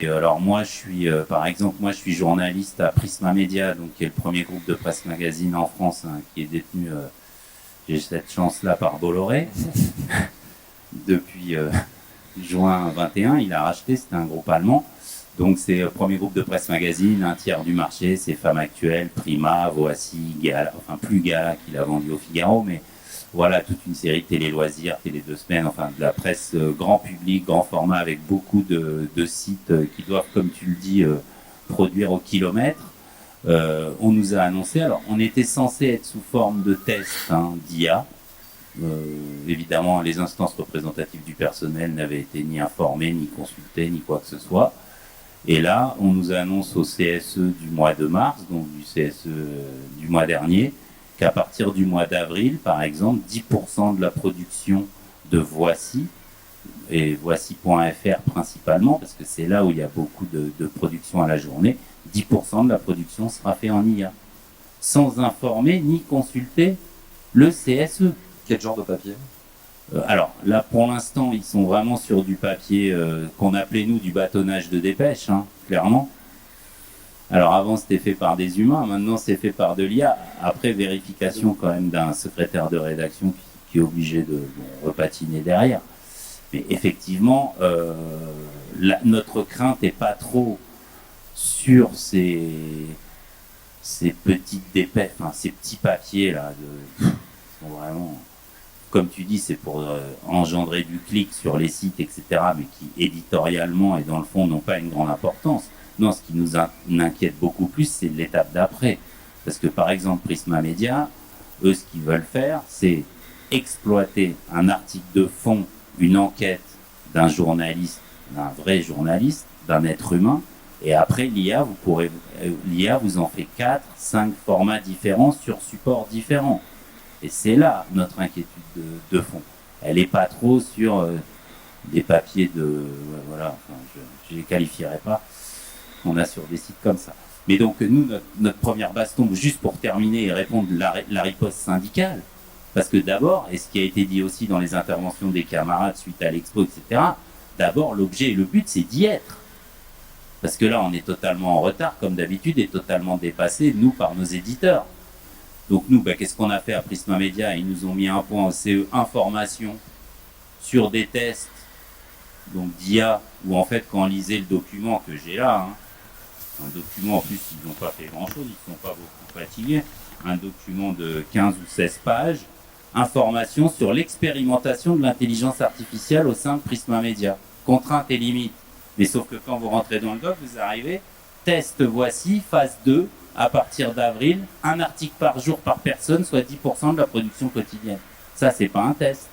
Alors moi, par exemple, moi je suis journaliste à Prisma Media, donc qui est le premier groupe de presse magazine en France, hein, qui est détenu, j'ai cette chance-là, par Bolloré. Depuis juin 21, il a racheté, c'était un groupe allemand. Donc c'est le premier groupe de presse magazine, un tiers du marché, c'est Femmes Actuelles, Prima, Voici, Gala, enfin plus Gala qu'il a vendu au Figaro, mais voilà, toute une série de télé-loisirs, télé 2 semaines, enfin de la presse grand public, grand format, avec beaucoup de sites qui doivent, comme tu le dis, produire au kilomètre. On nous a annoncé, alors on était censé être sous forme de test, hein, d'IA. Évidemment, les instances représentatives du personnel n'avaient été ni informées, ni consultées, ni quoi que ce soit. Et là, on nous annonce au CSE du mois de mars, donc du CSE du mois dernier, qu'à partir du mois d'avril, par exemple, 10% de la production de Voici, et Voici.fr principalement, parce que c'est là où il y a beaucoup de production à la journée, 10% de la production sera fait en IA, sans informer ni consulter le CSE. Quel genre de papier? Alors là, pour l'instant, ils sont vraiment sur du papier qu'on appelait nous du bâtonnage de dépêche, hein, clairement. Alors avant, c'était fait par des humains, maintenant c'est fait par de l'IA. Après, vérification quand même d'un secrétaire de rédaction qui est obligé de repatiner derrière. Mais effectivement, notre crainte n'est pas trop sur ces petites dépêches, enfin ces petits papiers là, qui sont vraiment, comme tu dis, c'est pour engendrer du clic sur les sites, etc., mais qui éditorialement et dans le fond n'ont pas une grande importance. Non, ce qui nous inquiète beaucoup plus, c'est l'étape d'après. Parce que par exemple, Prisma Media, eux, ce qu'ils veulent faire, c'est exploiter un article de fond, une enquête d'un journaliste, d'un vrai journaliste, d'un être humain, et après l'IA, l'IA vous en fait 4, 5 formats différents sur supports différents. Et c'est là notre inquiétude de fond. Elle n'est pas trop sur des papiers voilà, enfin, je les qualifierais pas. On a sur des sites comme ça. Mais donc nous, notre première baston, juste pour terminer et répondre la riposte syndicale, parce que d'abord, et ce qui a été dit aussi dans les interventions des camarades suite à l'expo, etc., d'abord l'objet et le but, c'est d'y être. Parce que là, on est totalement en retard, comme d'habitude, et totalement dépassé, nous, par nos éditeurs. Donc nous, qu'est-ce qu'on a fait à Prisma Media? Ils nous ont mis un point au CE information sur des tests donc d'IA, où en fait, quand on lisait le document que j'ai là, hein, un document, en plus, ils n'ont pas fait grand-chose, ils ne sont pas beaucoup fatigués, un document de 15 ou 16 pages, information sur l'expérimentation de l'intelligence artificielle au sein de Prisma Media. Contraintes et limites. Mais sauf que quand vous rentrez dans le doc, vous arrivez, test Voici, phase 2, à partir d'avril, un article par jour par personne, soit 10% de la production quotidienne. Ça, c'est pas un test.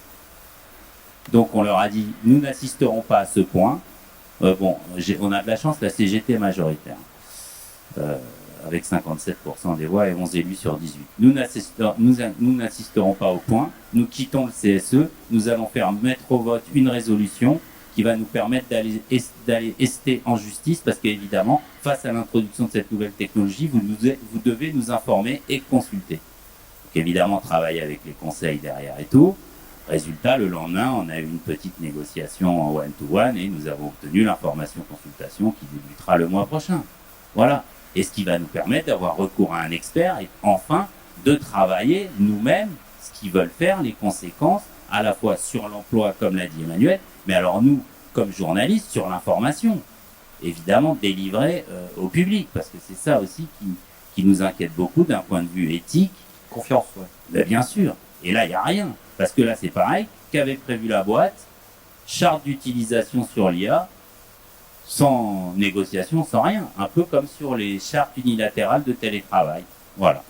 Donc on leur a dit, nous n'assisterons pas à ce point. On a de la chance, la CGT est majoritaire, avec 57% des voix et 11 élus sur 18. Nous n'assisterons pas au point, nous quittons le CSE, nous allons faire mettre au vote une résolution qui va nous permettre d'aller ester en justice, parce qu'évidemment, face à l'introduction de cette nouvelle technologie, vous devez nous informer et consulter. Donc évidemment, travailler avec les conseils derrière et tout. Résultat, le lendemain, on a eu une petite négociation en one-to-one et nous avons obtenu l'information-consultation qui débutera le mois prochain. Voilà. Et ce qui va nous permettre d'avoir recours à un expert et enfin de travailler nous-mêmes ce qu'ils veulent faire, les conséquences, à la fois sur l'emploi, comme l'a dit Emmanuel, mais alors nous, comme journalistes, sur l'information. Évidemment, délivrée au public, parce que c'est ça aussi qui nous inquiète beaucoup d'un point de vue éthique. Confiance, ouais. Ben, bien sûr. Et là, il n'y a rien. Parce que là, c'est pareil, qu'avait prévu la boîte, charte d'utilisation sur l'IA, sans négociation, sans rien. Un peu comme sur les chartes unilatérales de télétravail. Voilà.